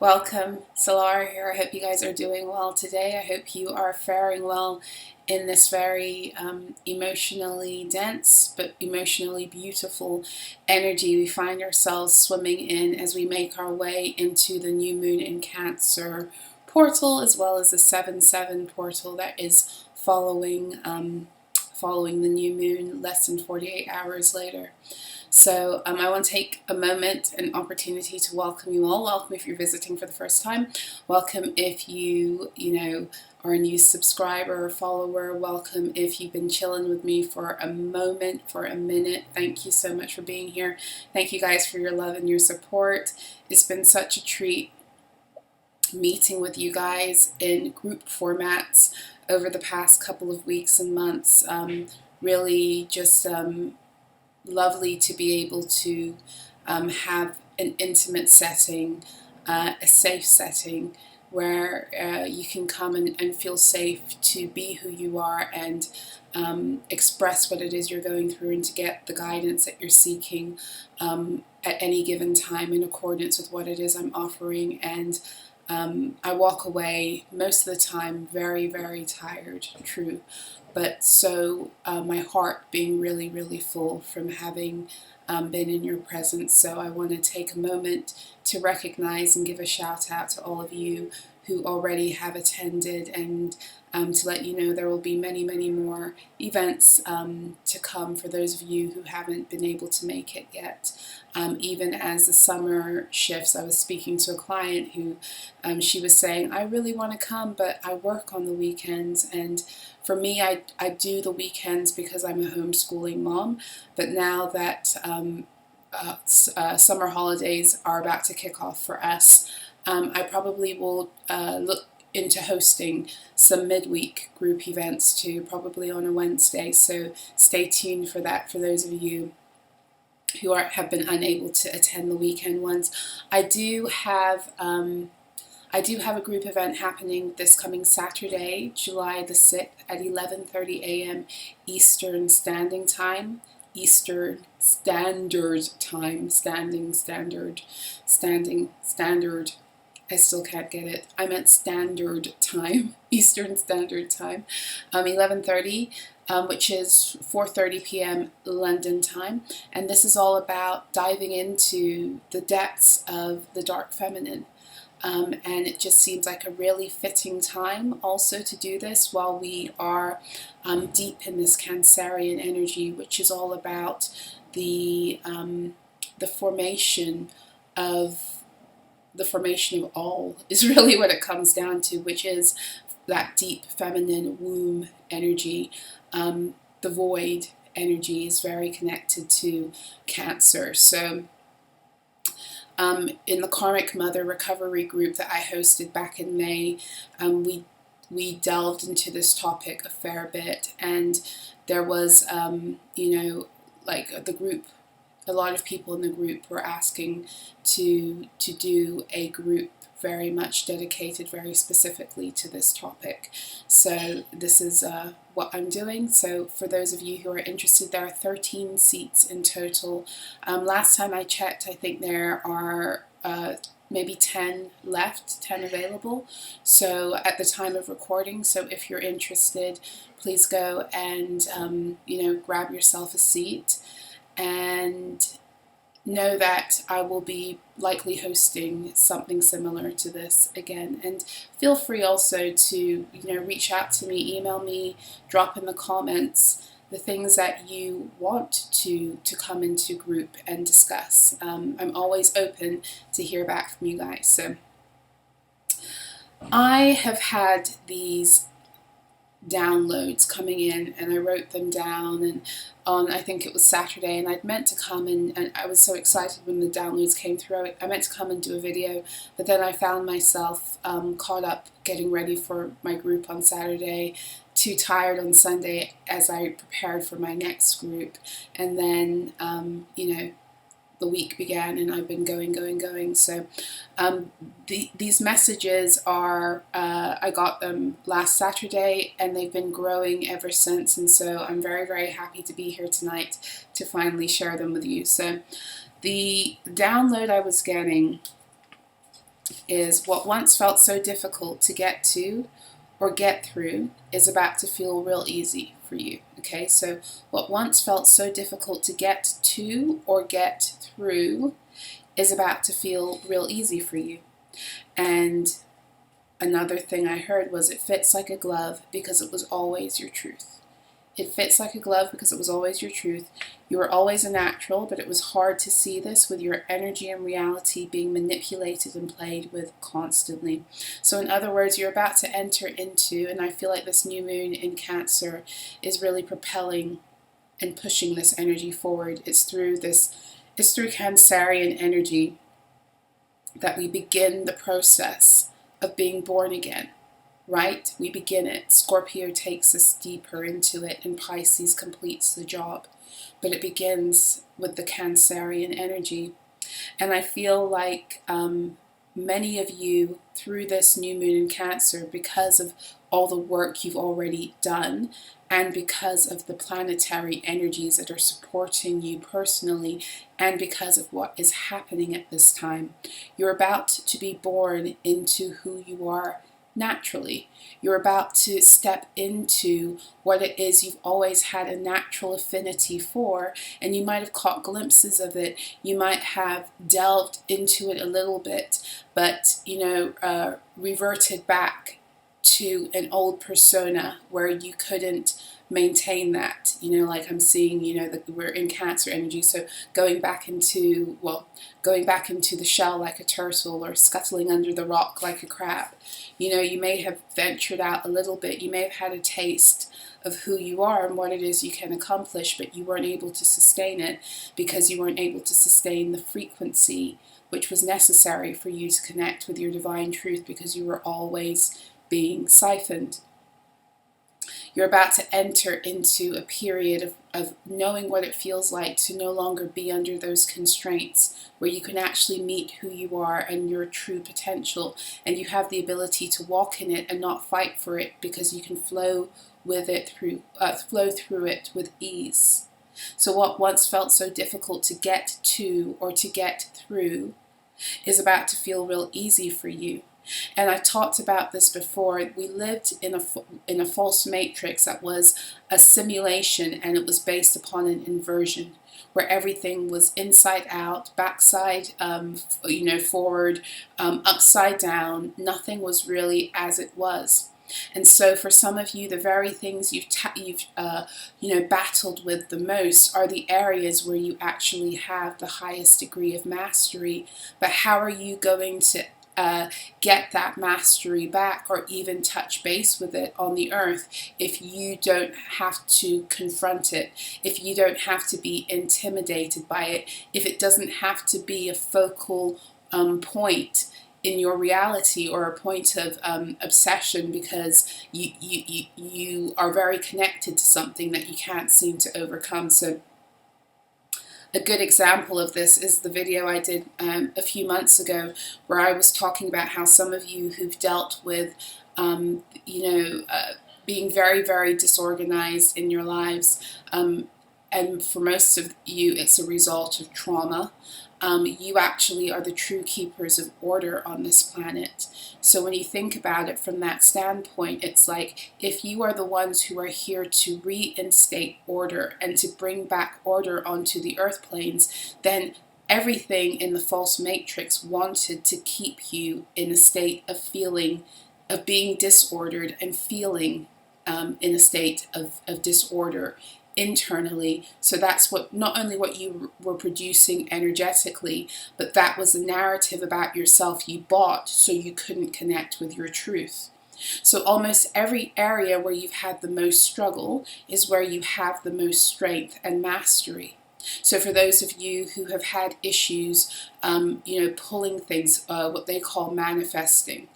Welcome, Solar here. I hope you guys are doing well today. I hope you are faring well in this very emotionally dense but emotionally beautiful energy we find ourselves swimming in as we make our way into the new moon in Cancer portal, as well as the 7/7 portal that is following the new moon less than 48 hours later. So I want to take a moment, an opportunity to welcome you all. Welcome if you're visiting for the first time. Welcome if you are a new subscriber or follower. Welcome if you've been chilling with me for a moment, for a minute. Thank you so much for being here. Thank you guys for your love and your support. It's been such a treat meeting with you guys in group formats over the past couple of weeks and months. Really just lovely to be able to have an intimate setting, a safe setting where you can come and feel safe to be who you are and express what it is you're going through and to get the guidance that you're seeking at any given time in accordance with what it is I'm offering. And I walk away most of the time very, very tired, true, but so my heart being really, really full from having been in your presence. So I want to take a moment to recognize and give a shout out to all of you who already have attended, and to let you know there will be many, many more events to come for those of you who haven't been able to make it yet. Even as the summer shifts, I was speaking to a client who she was saying, I really want to come, but I work on the weekends. And for me, I do the weekends because I'm a homeschooling mom. But now that summer holidays are about to kick off for us, I probably will look into hosting some midweek group events too, probably on a Wednesday. So stay tuned for that for those of you who have been unable to attend the weekend ones. I do have a group event happening this coming Saturday, July the 6th at 11:30 a.m. Eastern Standing Time. Eastern Standard Time. Standard. I still can't get it. I meant Standard Time. Eastern Standard Time. 11:30. Which is 4:30 p.m. London time, and this is all about diving into the depths of the dark feminine, and it just seems like a really fitting time also to do this while we are deep in this Cancerian energy, which is all about the formation of all is really what it comes down to, which is that deep feminine womb energy. The void energy is very connected to Cancer. So in the Karmic Mother Recovery group that I hosted back in May, we delved into this topic a fair bit, and there was like the group, a lot of people in the group were asking to do a group very much dedicated very specifically to this topic. So this is what I'm doing. So for those of you who are interested, there are 13 seats in total. Last time I checked, I think there are maybe 10 left, 10 available. So at the time of recording, so if you're interested, please go and grab yourself a seat, and know that I will be likely hosting something similar to this again. And feel free also to reach out to me, email me, drop in the comments the things that you want to come into group and discuss. I'm always open to hear back from you guys. So I have had these downloads coming in, and I wrote them down, and on I think it was Saturday, and I'd meant to come and I was so excited when the downloads came through. I meant to come and do a video, but then I found myself caught up getting ready for my group on Saturday, too tired on Sunday as I prepared for my next group, and then the week began, and I've been going. So these messages are, I got them last Saturday, and they've been growing ever since, and so I'm very, very happy to be here tonight to finally share them with you. So the download I was getting is what once felt so difficult to get to or get through is about to feel real easy for you. Okay, so what once felt so difficult to get to or get through is about to feel real easy for you. And another thing I heard was it fits like a glove because it was always your truth. It fits like a glove because it was always your truth. You were always a natural, but it was hard to see this with your energy and reality being manipulated and played with constantly. So in other words, you're about to enter into, and I feel like this new moon in Cancer is really propelling and pushing this energy forward. It's through Cancerian energy that we begin the process of being born again. Right? We begin it. Scorpio takes us deeper into it, and Pisces completes the job. But it begins with the Cancerian energy. And I feel like many of you, through this new moon in Cancer, because of all the work you've already done, and because of the planetary energies that are supporting you personally, and because of what is happening at this time, you're about to be born into who you are naturally. You're about to step into what it is you've always had a natural affinity for, and you might have caught glimpses of it. You might have delved into it a little bit, but reverted back to an old persona where you couldn't maintain that, like I'm seeing, that we're in Cancer energy, so going back into the shell like a turtle, or scuttling under the rock like a crab. You may have ventured out a little bit, you may have had a taste of who you are and what it is you can accomplish, but you weren't able to sustain it because you weren't able to sustain the frequency which was necessary for you to connect with your divine truth, because you were always being siphoned. You're about to enter into a period of knowing what it feels like to no longer be under those constraints, where you can actually meet who you are and your true potential, and you have the ability to walk in it and not fight for it, because you can flow through it with ease. So what once felt so difficult to get to or to get through is about to feel real easy for you. And I talked about this before. We lived in a false matrix that was a simulation, and it was based upon an inversion, where everything was inside out, backside, forward, upside down. Nothing was really as it was. And so for some of you, the very things you've battled with the most are the areas where you actually have the highest degree of mastery. But how are you going to get that mastery back, or even touch base with it on the earth, if you don't have to confront it, if you don't have to be intimidated by it, if it doesn't have to be a focal point in your reality, or a point of obsession, because you are very connected to something that you can't seem to overcome. So a good example of this is the video I did a few months ago, where I was talking about how some of you who've dealt with, being very, very disorganized in your lives, and for most of you, it's a result of trauma. You actually are the true keepers of order on this planet. So when you think about it from that standpoint, it's like, if you are the ones who are here to reinstate order and to bring back order onto the earth planes, then everything in the false matrix wanted to keep you in a state of being disordered, and feeling in a state of disorder internally. So that's not only what you were producing energetically, but that was the narrative about yourself you bought so you couldn't connect with your truth. So almost every area where you've had the most struggle is where you have the most strength and mastery. So for those of you who have had issues, pulling things, what they call manifesting,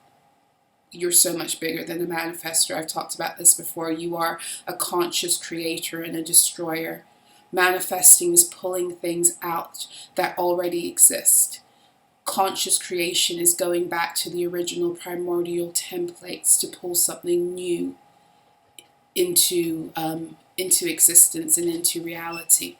you're so much bigger than a manifester. I've talked about this before. You are a conscious creator and a destroyer. Manifesting is pulling things out that already exist. Conscious creation is going back to the original primordial templates to pull something new into existence and into reality.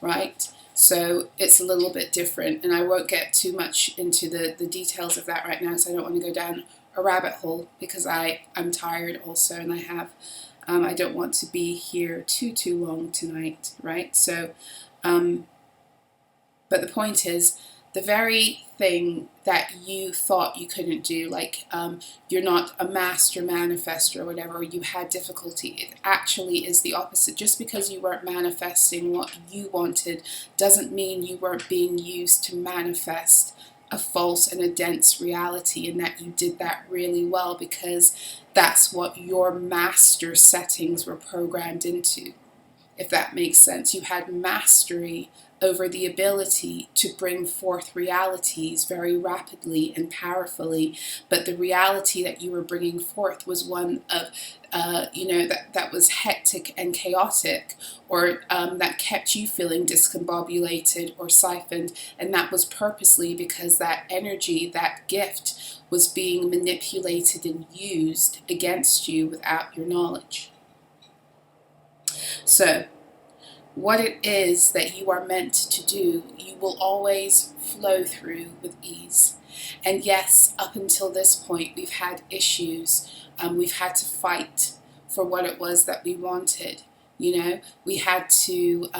right? So it's a little bit different, and I won't get too much into the details of that right now, because I don't want to go down a rabbit hole, because I'm tired also, and I don't want to be here too long tonight, right? So, but the point is, the very thing that you thought you couldn't do, like you're not a master manifester or whatever, or you had difficulty, it actually is the opposite. Just because you weren't manifesting what you wanted doesn't mean you weren't being used to manifest a false and a dense reality, and that you did that really well, because that's what your master settings were programmed into, if that makes sense. You had mastery over the ability to bring forth realities very rapidly and powerfully, but the reality that you were bringing forth was one of, that was hectic and chaotic, or that kept you feeling discombobulated or siphoned, and that was purposely because that energy, that gift, was being manipulated and used against you without your knowledge. So, what it is that you are meant to do, you will always flow through with ease. And yes, up until this point, we've had issues. We've had to fight for what it was that we wanted. We had to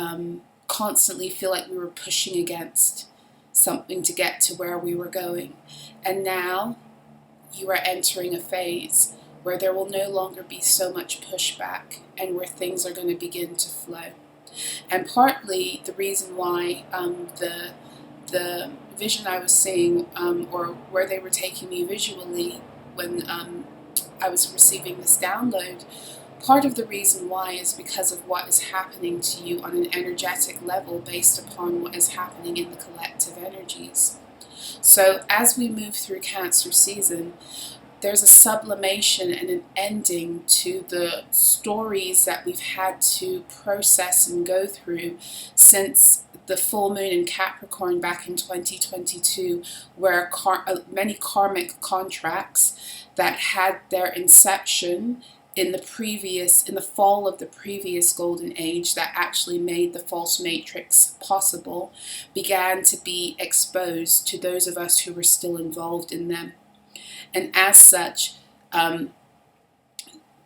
constantly feel like we were pushing against something to get to where we were going. And now you are entering a phase where there will no longer be so much pushback, and where things are going to begin to flow. And partly the reason why the vision I was seeing, or where they were taking me visually when I was receiving this download, part of the reason why is because of what is happening to you on an energetic level, based upon what is happening in the collective energies. So as we move through Cancer season, there's a sublimation and an ending to the stories that we've had to process and go through since the full moon in Capricorn back in 2022, where many karmic contracts that had their inception in the fall of the previous golden age, that actually made the false matrix possible, began to be exposed to those of us who were still involved in them. And as such,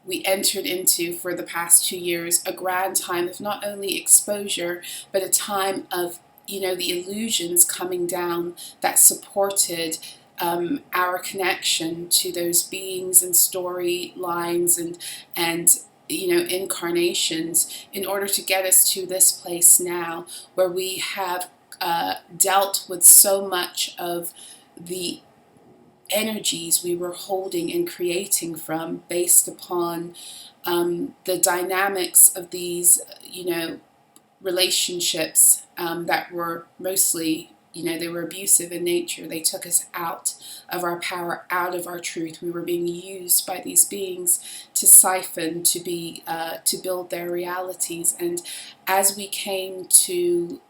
we entered into, for the past 2 years, a grand time of not only exposure, but a time of, the illusions coming down that supported our connection to those beings and storylines and incarnations, in order to get us to this place now, where we have dealt with so much of the energies we were holding and creating from, based upon the dynamics of these, relationships that were mostly, they were abusive in nature. They took us out of our power, out of our truth. We were being used by these beings to siphon, to build their realities. And as we came to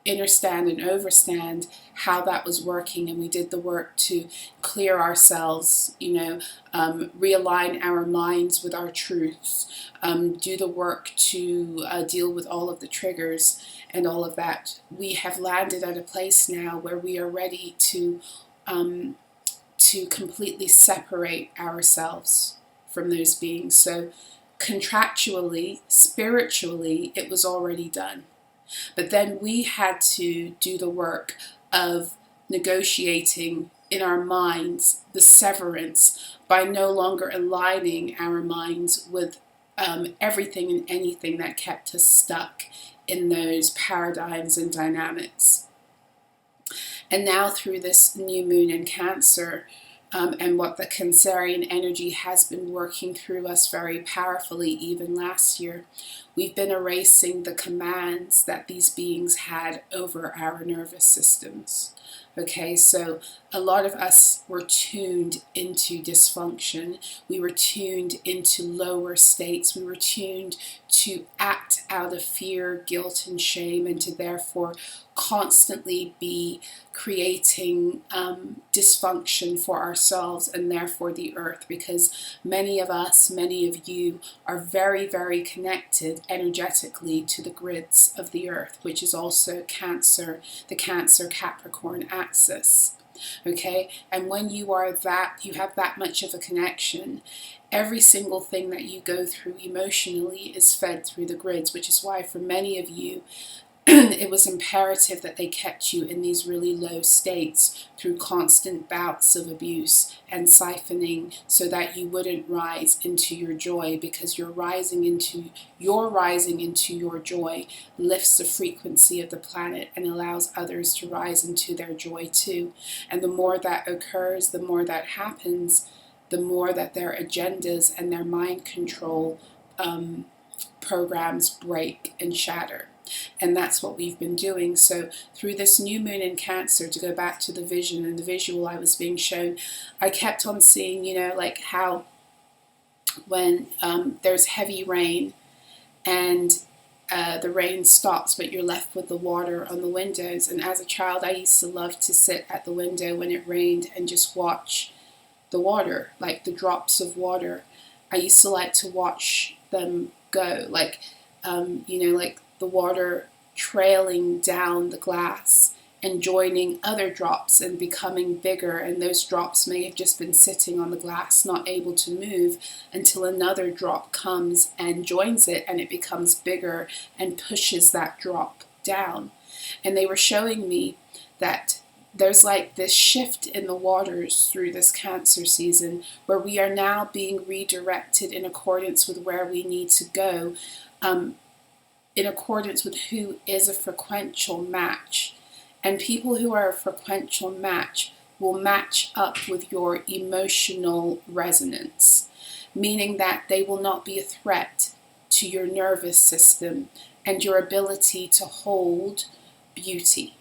understand and overstand how that was working, and we did the work to clear ourselves, realign our minds with our truths, do the work to deal with all of the triggers and all of that, we have landed at a place now where we are ready to completely separate ourselves from those beings. So contractually, spiritually, it was already done. But then we had to do the work of negotiating in our minds the severance, by no longer aligning our minds with everything and anything that kept us stuck in those paradigms and dynamics. And now, through this new moon in Cancer, and what the Cancerian energy has been working through us very powerfully, even last year, we've been erasing the commands that these beings had over our nervous systems. Okay, so a lot of us were tuned into dysfunction. We were tuned into lower states. We were tuned to act out of fear, guilt, and shame, and to therefore constantly be creating dysfunction for ourselves and therefore the earth, because many of us, many of you, are very, very connected energetically to the grids of the earth, which is also Cancer, the Cancer Capricorn axis. Okay, and when you have that much of a connection, every single thing that you go through emotionally is fed through the grids, which is why for many of you it was imperative that they kept you in these really low states through constant bouts of abuse and siphoning, so that you wouldn't rise into your joy, because your rising into your joy lifts the frequency of the planet and allows others to rise into their joy too. And the more that occurs, the more that happens, the more that their agendas and their mind control programs break and shatter. And that's what we've been doing. So through this new moon in Cancer, to go back to the vision and the visual I was being shown, I kept on seeing, like how when there's heavy rain and the rain stops, but you're left with the water on the windows. And as a child, I used to love to sit at the window when it rained and just watch the water, like the drops of water. I used to like to watch them go, like the water trailing down the glass and joining other drops and becoming bigger, and those drops may have just been sitting on the glass, not able to move, until another drop comes and joins it, and it becomes bigger and pushes that drop down. And they were showing me that there's like this shift in the waters through this Cancer season, where we are now being redirected in accordance with where we need to go, in accordance with who is a frequential match. And people who are a frequential match will match up with your emotional resonance, meaning that they will not be a threat to your nervous system and your ability to hold beauty.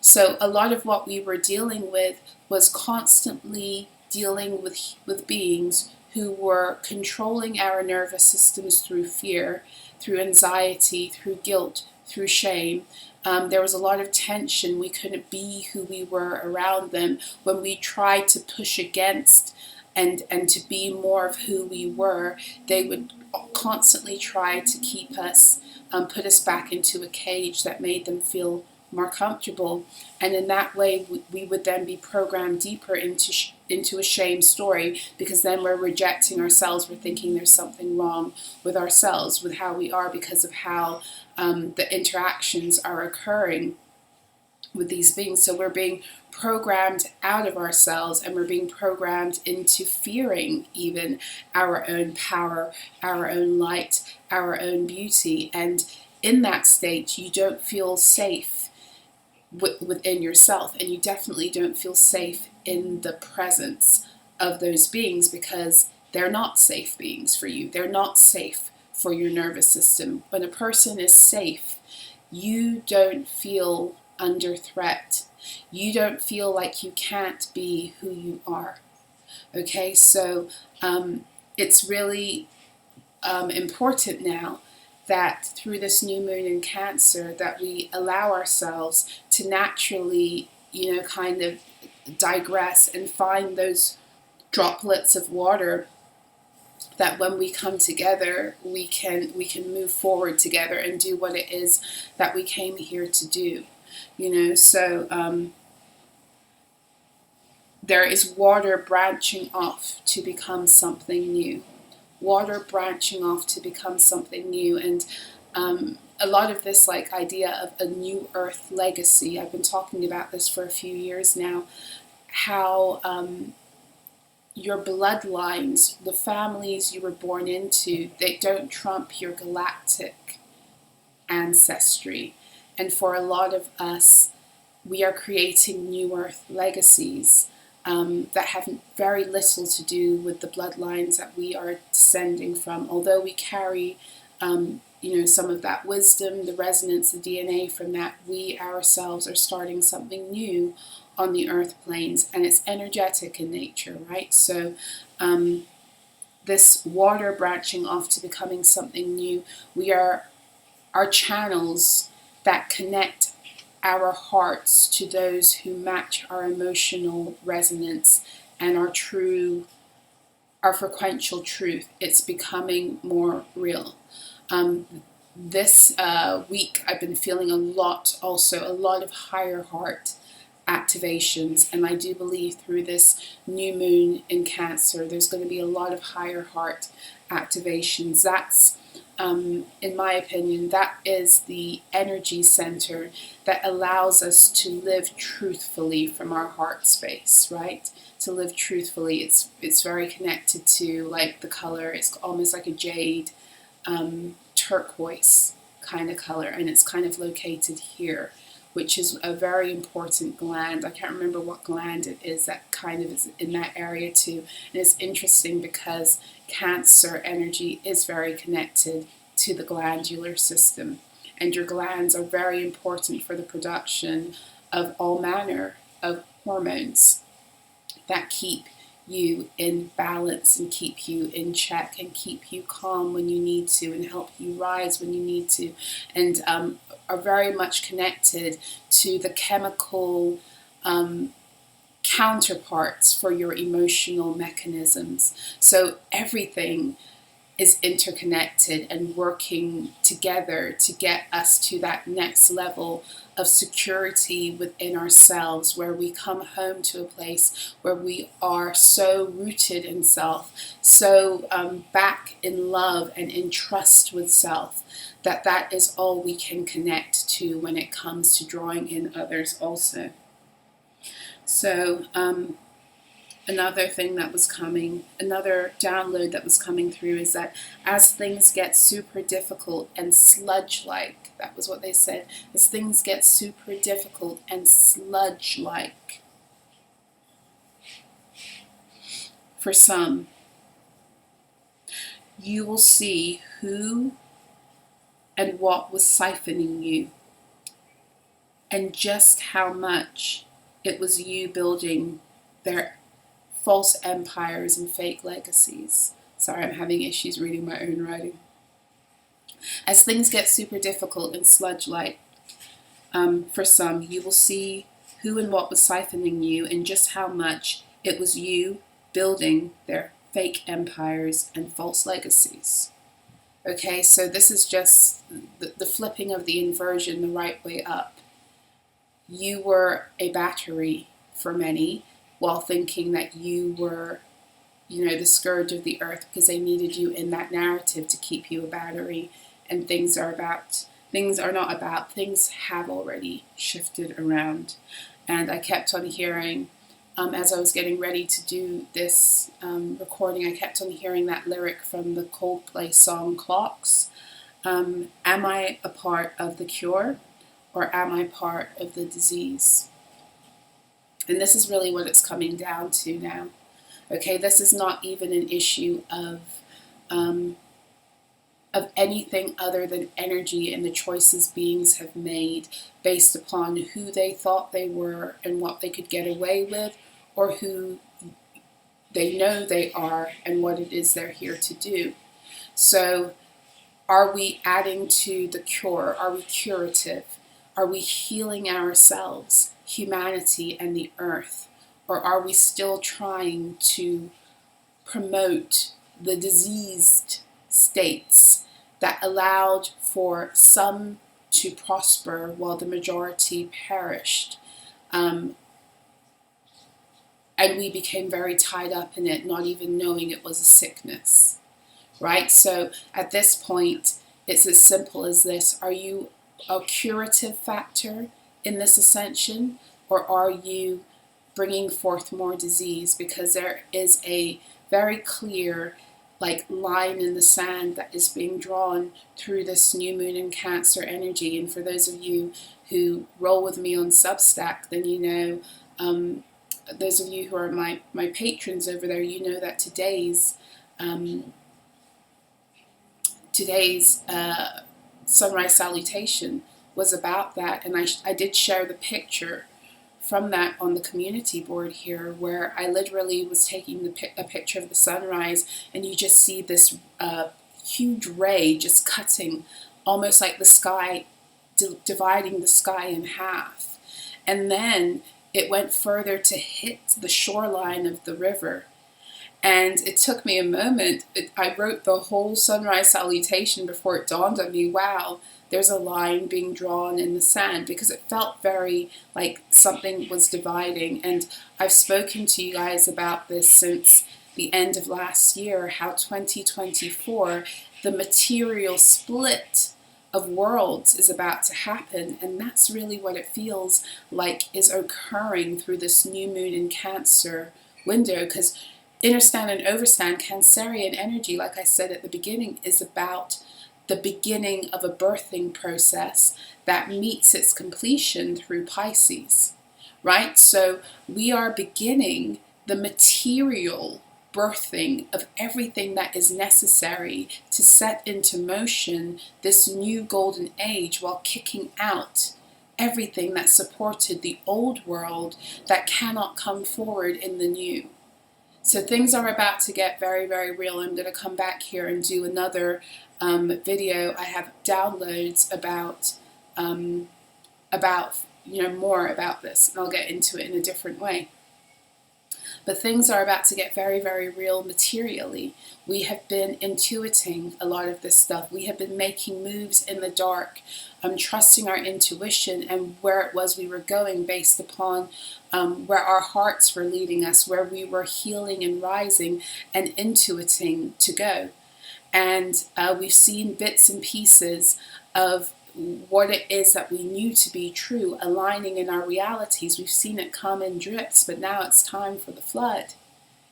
So a lot of what we were dealing with was constantly dealing with beings who were controlling our nervous systems through fear, through anxiety, through guilt, through shame. There was a lot of tension. We couldn't be who we were around them. When we tried to push against and to be more of who we were, they would constantly try to keep us, put us back into a cage that made them feel more comfortable. And in that way, we would then be programmed deeper into a shame story, because then we're rejecting ourselves. We're thinking there's something wrong with ourselves, with how we are, because of how the interactions are occurring with these beings. So we're being programmed out of ourselves, and we're being programmed into fearing even our own power, our own light, our own beauty. And in that state, you don't feel safe within yourself, and you definitely don't feel safe in the presence of those beings, because they're not safe beings for you. They're not safe for your nervous system. When a person is safe, you don't feel under threat. You don't feel like you can't be who you are. Okay, so it's really important now that through this new moon in Cancer, that we allow ourselves to naturally, kind of digress and find those droplets of water, that when we come together, we can move forward together and do what it is that we came here to do. So there is water branching off to become something new. Water branching off to become something new. And a lot of this idea of a new earth legacy, I've been talking about this for a few years now, how your bloodlines, the families you were born into, they don't trump your galactic ancestry. And for a lot of us, we are creating new earth legacies that have very little to do with the bloodlines that we are descending from. Although we carry some of that wisdom, the resonance, the DNA from that, we ourselves are starting something new on the earth planes, and it's energetic in nature, right? So this water branching off to becoming something new, we are our channels that connect our hearts to those who match our emotional resonance and our frequential truth. It's becoming more real. This week I've been feeling a lot of higher heart activations, and I do believe through this new moon in Cancer there's going to be a lot of higher heart activations. That's in my opinion, that is the energy center that allows us to live truthfully from our heart space, right? To live truthfully. It's very connected to, like, the color. It's almost like a jade, turquoise kind of color, and it's kind of located here, which is a very important gland. I can't remember what gland it is that kind of is in that area too. And it's interesting because Cancer energy is very connected to the glandular system. And your glands are very important for the production of all manner of hormones that keep you in balance and keep you in check and keep you calm when you need to and help you rise when you need to, and are very much connected to the chemical counterparts for your emotional mechanisms. So everything is interconnected and working together to get us to that next level of security within ourselves, where we come home to a place where we are so rooted in self, so back in love and in trust with self, that is all we can connect to when it comes to drawing in others also. So another thing that was coming, another download that was coming through is that as things get super difficult and sludge-like, that was what they said, as things get super difficult and sludge-like, for some, you will see who and what was siphoning you, and just how much it was you building their false empires and fake legacies. Sorry, I'm having issues reading my own writing. As things get super difficult and sludge-like, for some, you will see who and what was siphoning you, and just how much it was you building their fake empires and false legacies. Okay, so this is just the flipping of the inversion the right way up. You were a battery for many, while thinking that you were, the scourge of the earth, because they needed you in that narrative to keep you a battery. And things have already shifted around. And I kept on hearing, as I was getting ready to do this recording, I kept on hearing that lyric from the Coldplay song Clocks. Am I a part of the cure, or am I part of the disease? And this is really what it's coming down to now. Okay, this is not even an issue of anything other than energy and the choices beings have made based upon who they thought they were and what they could get away with, or who they know they are and what it is they're here to do. So are we adding to the cure? Are we curative? Are we healing ourselves, humanity and the earth? Or are we still trying to promote the diseased states that allowed for some to prosper while the majority perished? And we became very tied up in it, not even knowing it was a sickness, right? So at this point, it's as simple as this. Are you a curative factor in this ascension, or are you bringing forth more disease? Because there is a very clear line in the sand that is being drawn through this new moon in Cancer energy. And for those of you who roll with me on Substack, then those of you who are my patrons over there, that today's today's sunrise salutation was about that, and I did share the picture from that on the community board here, where I literally was taking a picture of the sunrise, and you just see this huge ray just cutting, almost like the sky, dividing the sky in half. And then it went further to hit the shoreline of the river. And it took me a moment. I wrote the whole sunrise salutation before it dawned on me, wow, there's a line being drawn in the sand, because it felt very like something was dividing. And I've spoken to you guys about this since the end of last year, how 2024, the material split of worlds is about to happen. And that's really what it feels like is occurring through this new moon in Cancer window, because Understand and overstand, Cancerian energy, like I said at the beginning, is about the beginning of a birthing process that meets its completion through Pisces, right? So we are beginning the material birthing of everything that is necessary to set into motion this new golden age, while kicking out everything that supported the old world that cannot come forward in the new. So things are about to get very, very real. I'm going to come back here and do another video. I have downloads about more about this, and I'll get into it in a different way. But things are about to get very, very real materially. We have been intuiting a lot of this stuff. We have been making moves in the dark, trusting our intuition and where it was we were going, based upon where our hearts were leading us, where we were healing and rising and intuiting to go. And we've seen bits and pieces of what it is that we knew to be true aligning in our realities. We've seen it come in drips, but now it's time for the flood.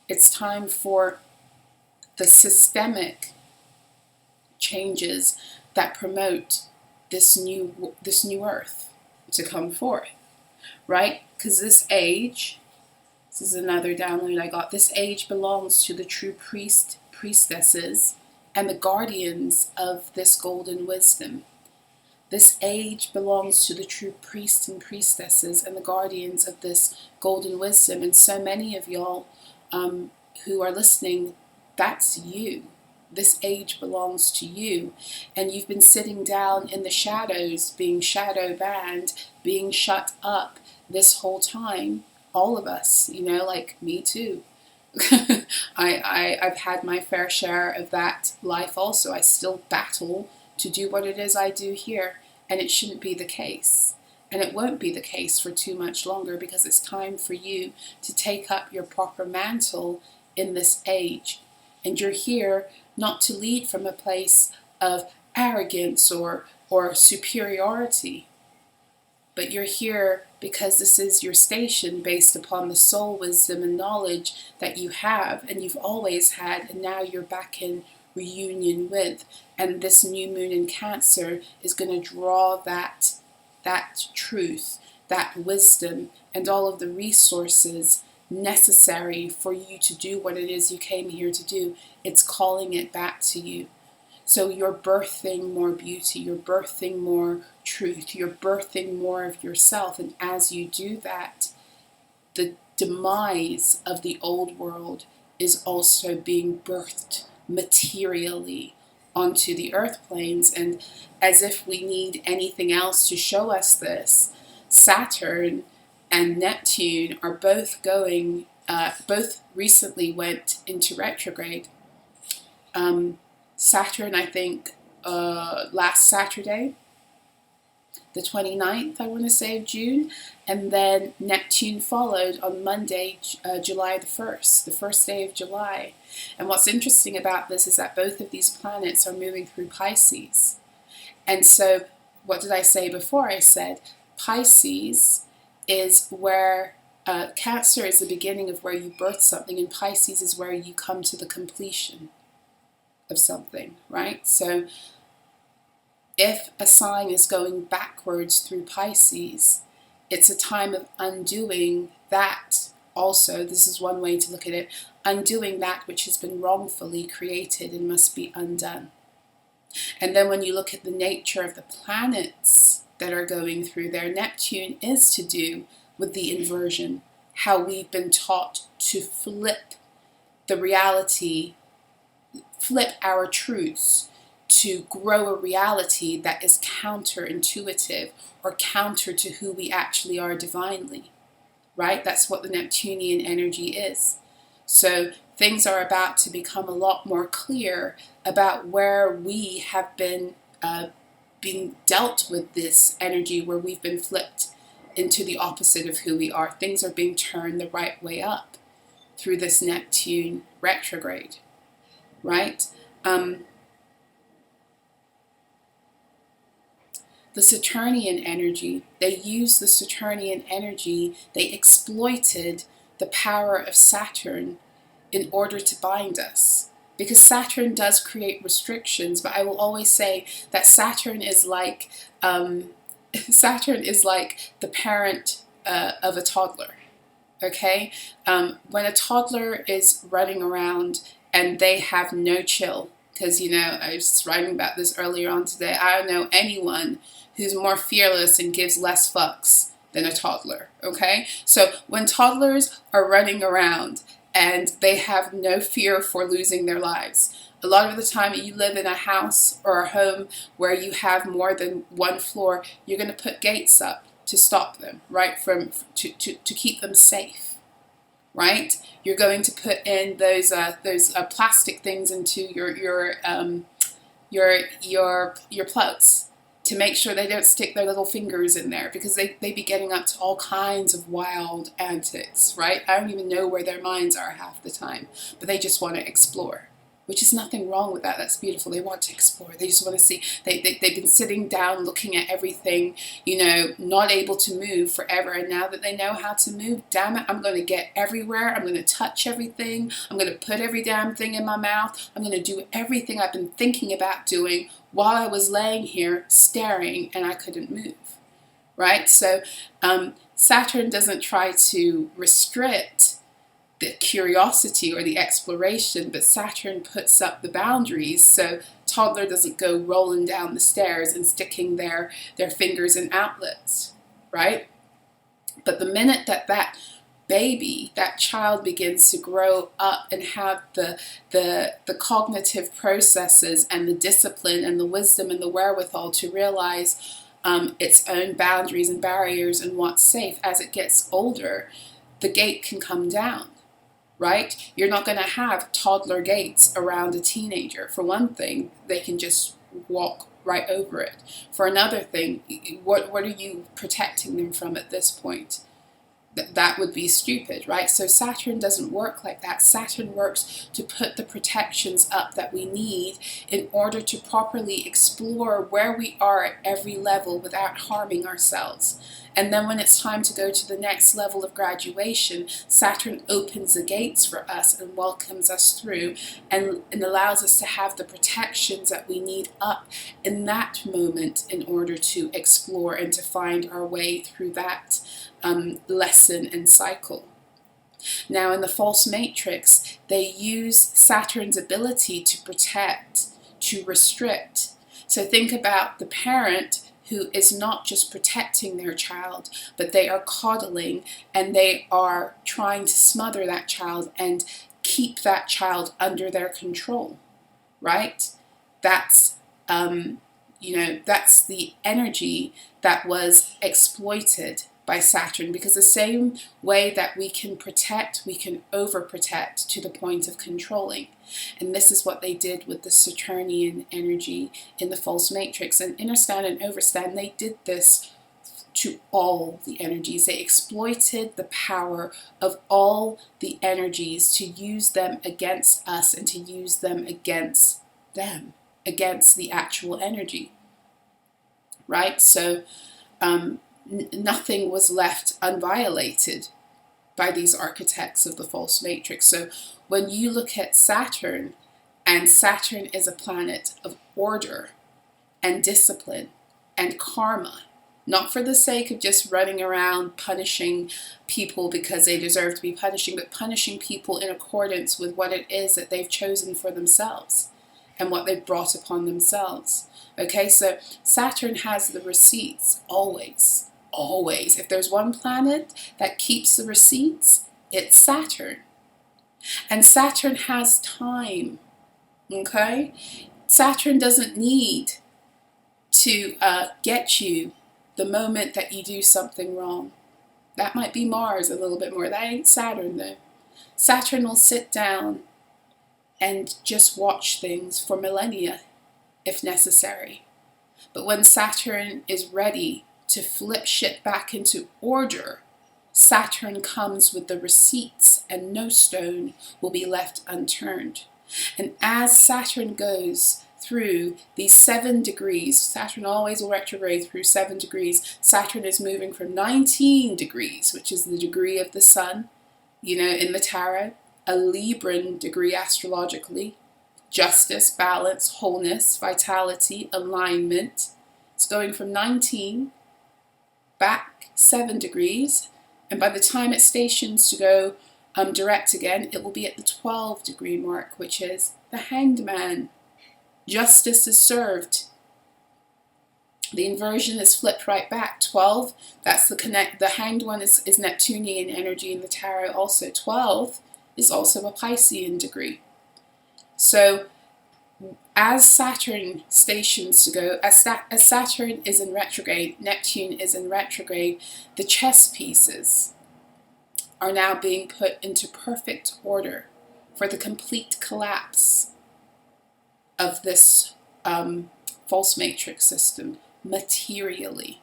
It's time for the systemic changes that promote this new earth to come forth, right? Because this age, this is another download I got, this age belongs to the true priestesses and the guardians of this golden wisdom. This age belongs to the true priests and priestesses and the guardians of this golden wisdom. And so many of y'all who are listening, that's you. This age belongs to you. And you've been sitting down in the shadows, being shadow banned, being shut up this whole time. All of us, like me too. I've had my fair share of that life also. I still battle to do what it is I do here, and it shouldn't be the case. And it won't be the case for too much longer, because it's time for you to take up your proper mantle in this age. And you're here not to lead from a place of arrogance or superiority, but you're here because this is your station based upon the soul wisdom and knowledge that you have and you've always had, and now you're back in reunion with. And this new moon in Cancer is going to draw that truth, that wisdom, and all of the resources necessary for you to do what it is you came here to do. It's calling it back to you. So you're birthing more beauty, you're birthing more truth, you're birthing more of yourself. And as you do that, the demise of the old world is also being birthed materially onto the earth planes. And as if we need anything else to show us this, Saturn and Neptune are both going, both recently went into retrograde. Saturn, I think, last Saturday, the 29th, I want to say, of June, and then Neptune followed on Monday, July the 1st, the first day of July. And what's interesting about this is that both of these planets are moving through Pisces. And so, what did I say before? I said Pisces is where Cancer is the beginning of where you birth something, and Pisces is where you come to the completion of something, right? So if a sign is going backwards through Pisces, it's a time of undoing that also. This is one way to look at it. Undoing that which has been wrongfully created and must be undone. And then when you look at the nature of the planets that are going through there, Neptune is to do with the inversion, how we've been taught to flip the reality, flip our truths, to grow a reality that is counterintuitive or counter to who we actually are divinely, right? That's what the Neptunian energy is. So things are about to become a lot more clear about where we have been being dealt with this energy, where we've been flipped into the opposite of who we are. Things are being turned the right way up through this Neptune retrograde, right? The Saturnian energy, they used the Saturnian energy, they exploited the power of Saturn in order to bind us. Because Saturn does create restrictions, but I will always say that Saturn is like Saturn is like the parent of a toddler. Okay, when a toddler is running around and they have no chill, because I was writing about this earlier on today. I don't know anyone who's more fearless and gives less fucks than a toddler. Okay, so when toddlers are running around and they have no fear for losing their lives. A lot of the time you live in a house or a home where you have more than one floor, you're going to put gates up to stop them, right? To keep them safe, right? You're going to put in those plastic things into your plugs to make sure they don't stick their little fingers in there, because they be getting up to all kinds of wild antics, right? I don't even know where their minds are half the time, but they just want to explore, which is nothing wrong with that. That's beautiful. They want to explore. They just want to see. They've been sitting down looking at everything, not able to move forever. And now that they know how to move, damn it, I'm going to get everywhere. I'm going to touch everything. I'm going to put every damn thing in my mouth. I'm going to do everything I've been thinking about doing while I was laying here staring and I couldn't move, right? So Saturn doesn't try to restrict the curiosity or the exploration, but Saturn puts up the boundaries so toddler doesn't go rolling down the stairs and sticking their fingers in outlets, right? But the minute that baby, that child begins to grow up and have the cognitive processes and the discipline and the wisdom and the wherewithal to realize its own boundaries and barriers and what's safe, as it gets older, the gate can come down. Right? You're not going to have toddler gates around a teenager. For one thing, they can just walk right over it. For another thing, what are you protecting them from at this point? That would be stupid, right? So Saturn doesn't work like that. Saturn works to put the protections up that we need in order to properly explore where we are at every level without harming ourselves. And then when it's time to go to the next level of graduation, Saturn opens the gates for us and welcomes us through and allows us to have the protections that we need up in that moment in order to explore and to find our way through that lesson and cycle. Now in the false matrix, they use Saturn's ability to protect, to restrict. So think about the parent who is not just protecting their child, but they are coddling and they are trying to smother that child and keep that child under their control, right? That's, that's the energy that was exploited by Saturn, because the same way that we can protect, we can overprotect to the point of controlling. And this is what they did with the Saturnian energy in the false matrix. And understand and overstand, they did this to all the energies. They exploited the power of all the energies to use them against us and to use them, against the actual energy, right? So nothing was left unviolated by these architects of the false matrix. So when you look at Saturn, and Saturn is a planet of order and discipline and karma, not for the sake of just running around punishing people because they deserve to be punishing, but punishing people in accordance with what it is that they've chosen for themselves. and what they've brought upon themselves. Okay, so Saturn has the receipts always, always. If there's one planet that keeps the receipts, it's Saturn. And Saturn has time, okay? Saturn doesn't need to get you the moment that you do something wrong. That might be Mars a little bit more. That ain't Saturn though. Saturn will sit down and just watch things for millennia if necessary. But when Saturn is ready to flip shit back into order, Saturn comes with the receipts and no stone will be left unturned. And as Saturn goes through these 7 degrees, Saturn always will retrograde through 7 degrees. Saturn is moving from 19 degrees, which is the degree of the sun, you know, in the tarot, a Libran degree astrologically, justice, balance, wholeness, vitality, alignment. It's going from 19 back 7 degrees, and by the time it stations to go direct again, it will be at the 12 degree mark, which is the Hanged Man. Justice is served. The inversion is flipped right back. 12, that's the Hanged One is Neptunian energy in the tarot also. 12 is also a Piscean degree. So as Saturn stations to go, as Saturn is in retrograde, Neptune is in retrograde, the chess pieces are now being put into perfect order for the complete collapse of this false matrix system materially.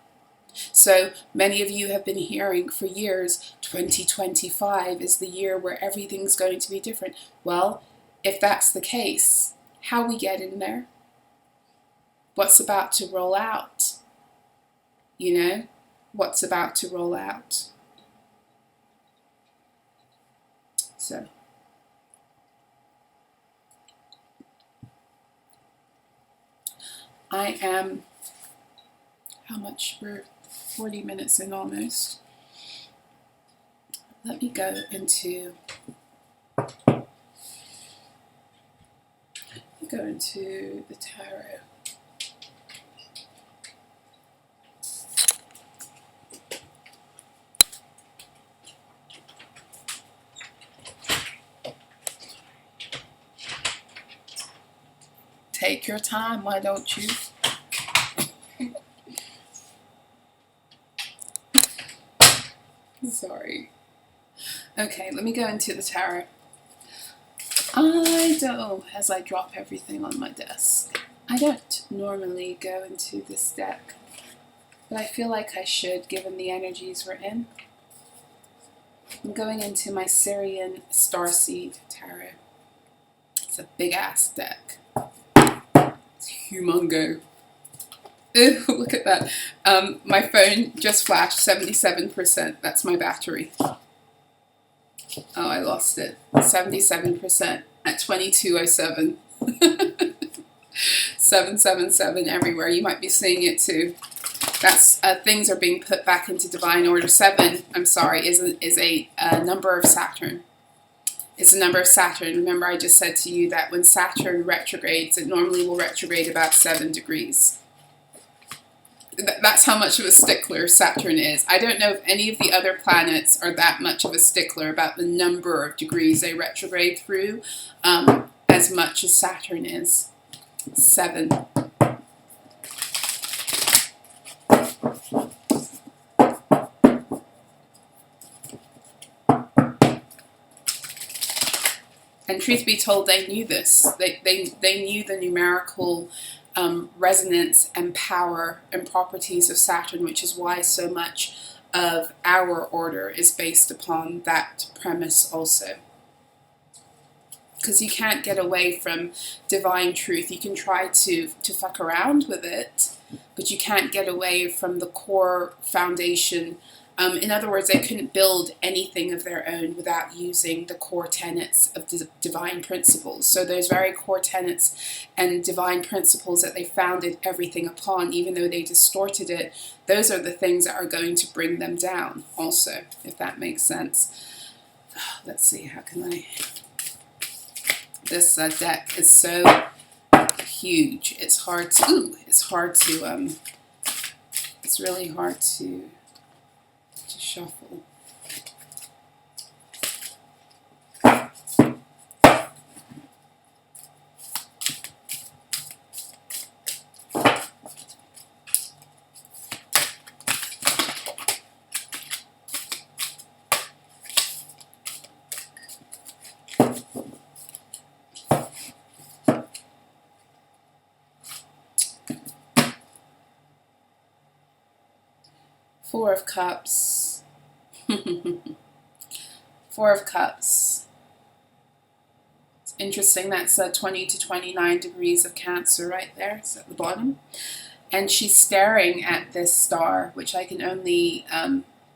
So many of you have been hearing for years, 2025 is the year where everything's going to be different. Well, if that's the case, how we get in there? What's about to roll out? You know, what's about to roll out? So I am, how much? We're 40 minutes in almost. Let me go into the tarot. Take your time, why don't you? Sorry. Okay, let me go into the tarot. As I drop everything on my desk, I don't normally go into this deck, but I feel like I should given the energies we're in. I'm going into my Syrian Starseed Tarot. It's a big ass deck. It's humongo. Ew, look at that. My phone just flashed 77%. That's my battery. Oh, I lost it. 77% at 22:07. 777 everywhere. You might be seeing it too. That's things are being put back into divine order. 7, I'm sorry, is a number of Saturn. It's a number of Saturn. Remember, I just said to you that when Saturn retrogrades, it normally will retrograde about 7 degrees. That's how much of a stickler Saturn is. I don't know if any of the other planets are that much of a stickler about the number of degrees they retrograde through, as much as Saturn is. 7. And truth be told, they knew this. They knew the numerical resonance and power and properties of Saturn, which is why so much of our order is based upon that premise also. Because you can't get away from divine truth. You can try to fuck around with it, but you can't get away from the core foundation. In other words, they couldn't build anything of their own without using the core tenets of divine principles. So those very core tenets and divine principles that they founded everything upon, even though they distorted it, those are the things that are going to bring them down also, if that makes sense. Let's see, how can I... This deck is so huge. It's hard to, it's really hard to shuffle. Four of Cups. Four of Cups. It's interesting, that's 20 to 29 degrees of Cancer right there. It's at the bottom. And she's staring at this star, which I can only,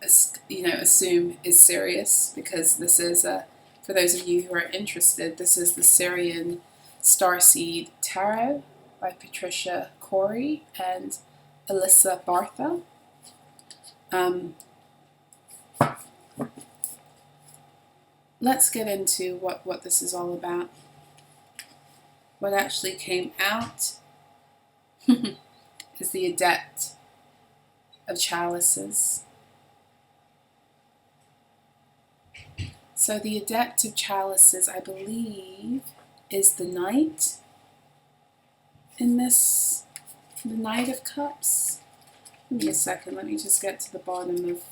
assume is Sirius, because this is, for those of you who are interested, this is the Syrian Starseed Tarot by Patricia Corey and Alyssa Bartha. Let's get into what this is all about. What actually came out is the Adept of Chalices. So the Adept of Chalices, I believe, is the Knight in this, the Knight of Cups. Give me a second, let me just get to the bottom of,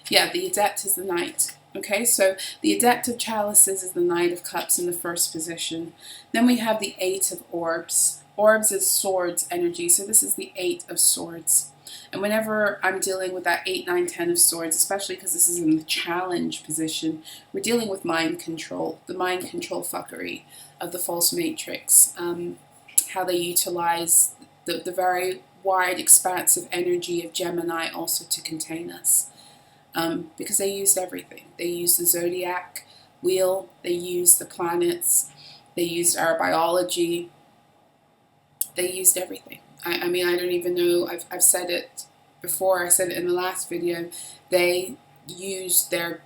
yeah, the Adept is the Knight. Okay, so the Adept of Chalices is the Knight of Cups in the first position. Then we have the Eight of Orbs. Orbs is swords energy, so this is the Eight of Swords. And whenever I'm dealing with that 8, 9, 10 of Swords, especially because this is in the challenge position, we're dealing with mind control, the mind control fuckery of the false matrix, how they utilize the very wide expanse of energy of Gemini also to contain us. Because they used everything. They used the zodiac wheel, they used the planets, they used our biology, they used everything. I mean, I don't even know, I've said it before, I said it in the last video, they used their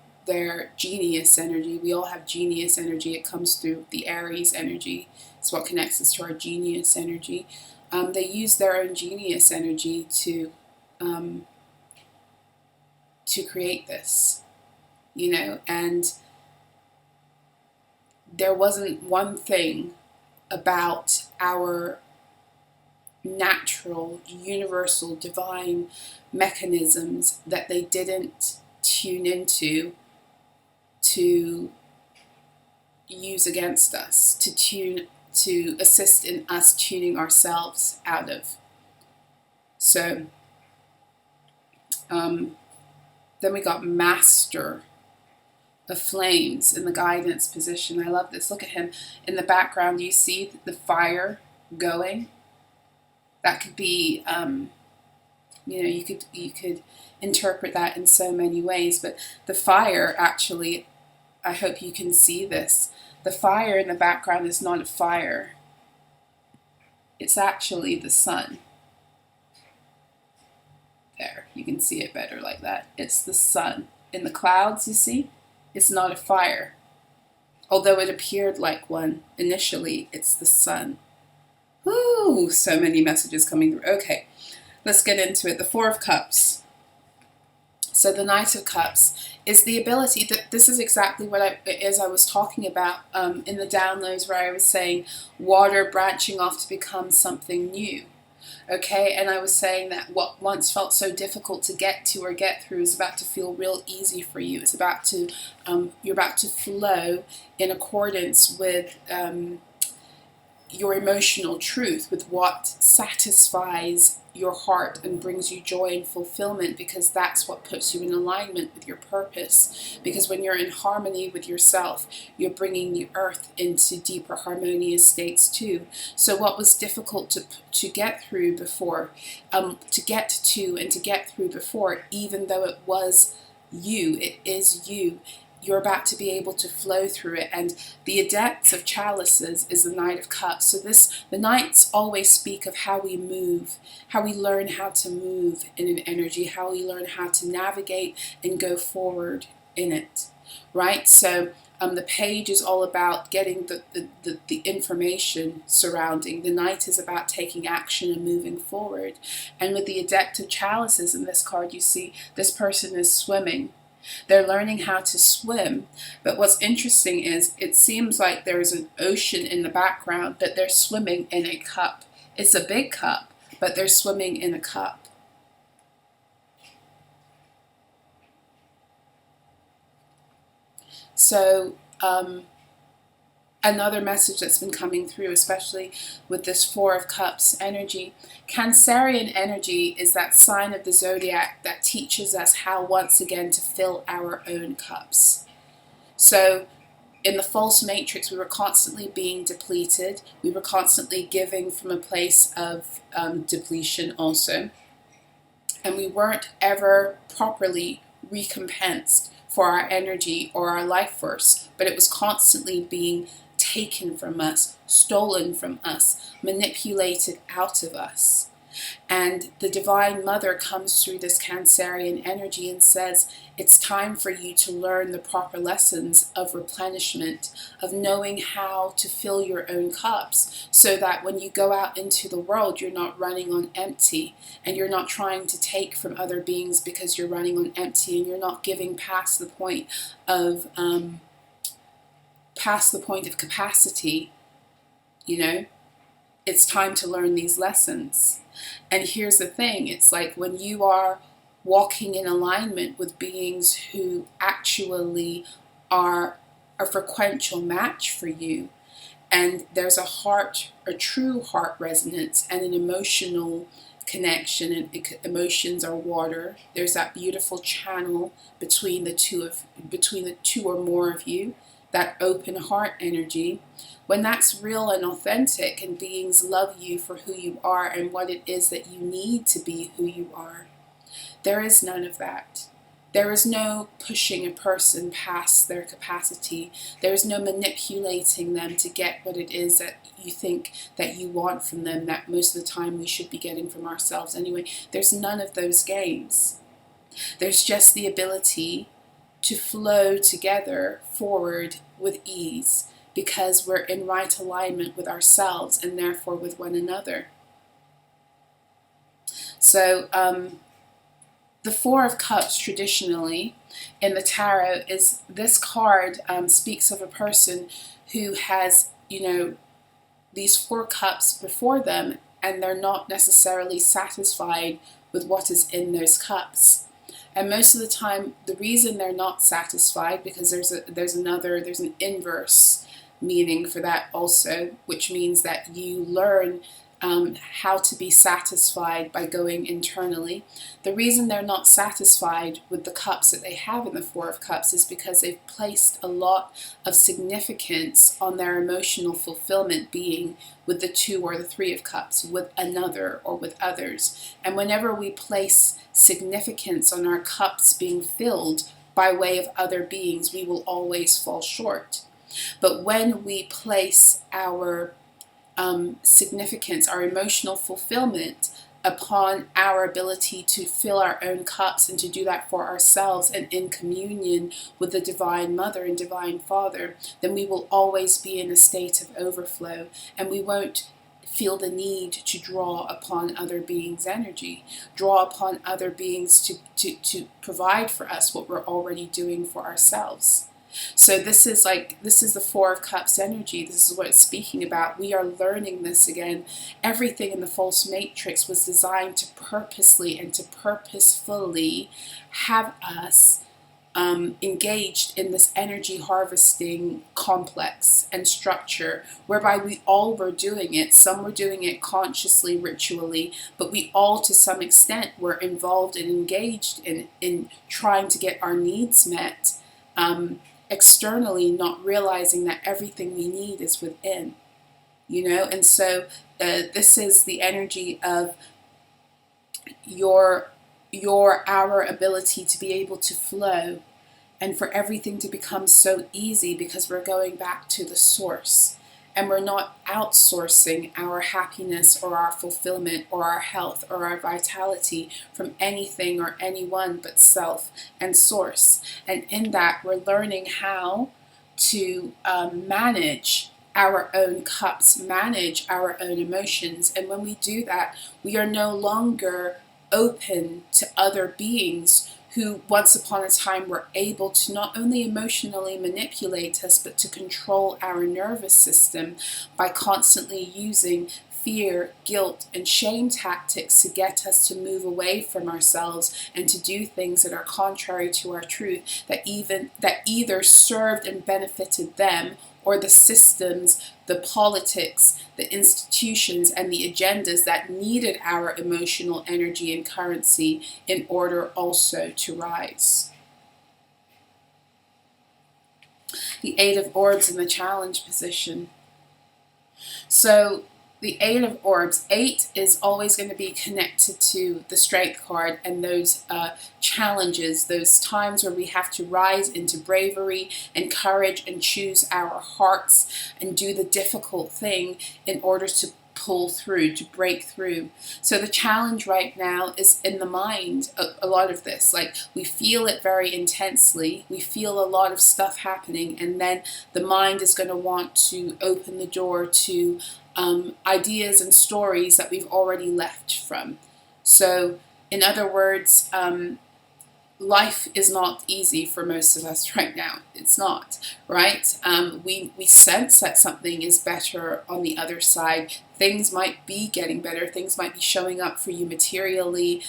genius energy. We all have genius energy. It comes through the Aries energy. It's what connects us to our genius energy. They used their own genius energy to create this, you know, and there wasn't one thing about our natural, universal, divine mechanisms that they didn't tune into to use against us, to assist in us tuning ourselves out of. So, then we got Master of Flames in the guidance position. I love this. Look at him. In the background, you see the fire going. That could be, you could interpret that in so many ways. But the fire, actually, I hope you can see this. The fire in the background is not a fire. It's actually the sun. There, you can see it better like that. It's the sun. In the clouds, you see? It's not a fire. Although it appeared like one initially, it's the sun. Ooh, so many messages coming through. Okay, let's get into it. The Four of Cups. So the Knight of Cups is the ability that this is exactly what I was talking about in the downloads, where I was saying water branching off to become something new. Okay, and I was saying that what once felt so difficult to get to or get through is about to feel real easy for you. It's about to, you're about to flow in accordance with your emotional truth, with what satisfies your heart and brings you joy and fulfillment, because that's what puts you in alignment with your purpose. Because when you're in harmony with yourself, you're bringing the earth into deeper harmonious states too. So what was difficult to get through before, to get through before, even though it was you, it is you, you're about to be able to flow through it. And the Adept of Chalices is the Knight of Cups. So the Knights always speak of how we move, how we learn how to move in an energy, how we learn how to navigate and go forward in it, right? So The page is all about getting the information surrounding. The knight is about taking action and moving forward. And with the adept of chalices in this card, you see this person is swimming. They're learning how to swim. But what's interesting is it seems like there's an ocean in the background, but they're swimming in a cup. It's a big cup, but they're swimming in a cup. So another message that's been coming through, especially with this Four of Cups energy, Cancerian energy is that sign of the zodiac that teaches us how once again to fill our own cups. So in the false matrix, we were constantly being depleted. We were constantly giving from a place of depletion also. And we weren't ever properly recompensed for our energy or our life force, but it was constantly being taken from us, stolen from us, manipulated out of us. And the Divine Mother comes through this Cancerian energy and says, it's time for you to learn the proper lessons of replenishment, of knowing how to fill your own cups, so that when you go out into the world, you're not running on empty, and you're not trying to take from other beings because you're running on empty, and you're not giving past the point of capacity. You know, it's time to learn these lessons. And here's the thing, it's like when you are walking in alignment with beings who actually are a frequential match for you, and there's a true heart resonance and an emotional connection, and emotions are water. There's that beautiful channel between the two or more of you, that open heart energy. When that's real and authentic and beings love you for who you are and what it is that you need to be who you are, there is none of that. There is no pushing a person past their capacity. There is no manipulating them to get what it is that you think that you want from them, that most of the time we should be getting from ourselves anyway. There's none of those games. There's just the ability to flow together forward with ease, because we're in right alignment with ourselves and therefore with one another. So the Four of Cups traditionally in the tarot is this card speaks of a person who has, these four cups before them, and they're not necessarily satisfied with what is in those cups. And most of the time, the reason they're not satisfied, because there's an inverse meaning for that also, which means that you learn how to be satisfied by going internally. The reason they're not satisfied with the cups that they have in the Four of Cups is because they've placed a lot of significance on their emotional fulfillment being with the Two or the Three of Cups, with another or with others. And whenever we place significance on our cups being filled by way of other beings, we will always fall short. But when we place our significance, our emotional fulfillment upon our ability to fill our own cups and to do that for ourselves and in communion with the Divine Mother and Divine Father, then we will always be in a state of overflow, and we won't feel the need to draw upon other beings' energy, draw upon other beings to provide for us what we're already doing for ourselves. So this is the Four of Cups energy. This is what it's speaking about. We are learning this again. Everything in the false matrix was designed to purposely and to purposefully have us engaged in this energy harvesting complex and structure, whereby we all were doing it. Some were doing it consciously, ritually, but we all to some extent were involved and engaged in trying to get our needs met externally, not realizing that everything we need is within, and so this is the energy of our ability to be able to flow and for everything to become so easy, because we're going back to the source and we're not outsourcing our happiness or our fulfillment or our health or our vitality from anything or anyone but self and source. And in that, we're learning how to manage our own cups, manage our own emotions. And when we do that, we are no longer open to other beings who once upon a time were able to not only emotionally manipulate us, but to control our nervous system by constantly using fear, guilt, and shame tactics to get us to move away from ourselves and to do things that are contrary to our truth, that either served and benefited them, or the systems, the politics, the institutions, and the agendas that needed our emotional energy and currency in order also to rise. The Eight of Orbs in the challenge position. So the Eight of Orbs, 8 is always going to be connected to the Strength card and those challenges, those times where we have to rise into bravery and courage and choose our hearts and do the difficult thing in order to pull through, to break through. So the challenge right now is in the mind, a lot of this. Like, we feel it very intensely, we feel a lot of stuff happening, and then the mind is going to want to open the door to ideas and stories that we've already left from. So, in other words, life is not easy for most of us right now. It's not, right? We sense that something is better on the other side. Things might be getting better. Things might be showing up for you materially.